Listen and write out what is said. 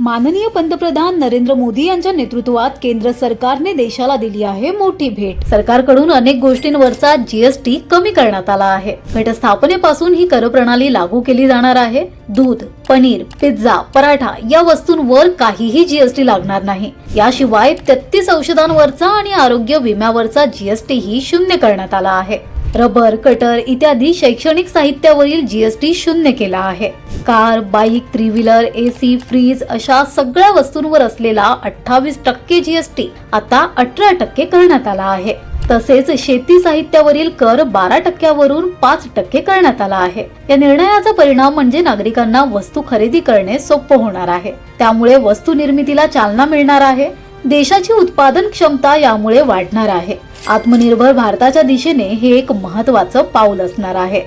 माननीय पंतप्रधान नरेंद्र मोदी यांच्या नेतृत्वात केंद्र सरकारने देशाला दिली आहे मोठी भेट। सरकारकडून अनेक गोष्टींवरचा जीएसटी कमी करण्यात आला आहे। घटस्थापनेपासून ही कर प्रणाली लागू केली जाणार आहे। दूध, पनीर, पिझ्झा, पराठा या वस्तूंवर काहीही जीएसटी लागणार नाही। याशिवाय 33 औषधांवरचा आणि आरोग्य विम्यावरचा जीएसटी ही शून्य करण्यात आला आहे। रबर, कटर इत्यादी शैक्षणिक साहित्यावरील जीएसटी शून्य केला आहे। Car, bike, three wheeler, AC, fridge अशा सगळ्या वस्तूंवर असलेला 28% जीएसटी आता 18% करण्यात आला आहे। तसेच शेती साहित्यावरील कर 12%वरून 5% करण्यात आला आहे। या निर्णयाचा परिणाम म्हणजे नागरिकांना वस्तू खरेदी करणे सोपे होणार आहे। त्यामुळे वस्तू निर्मितीला चालना मिळणार आहे। देशाची उत्पादन क्षमता यामुळे वाढणार आहे। आत्मनिर्भर भारताच्या दिशेने हे एक महत्त्वाचं पाऊल असणार आहे।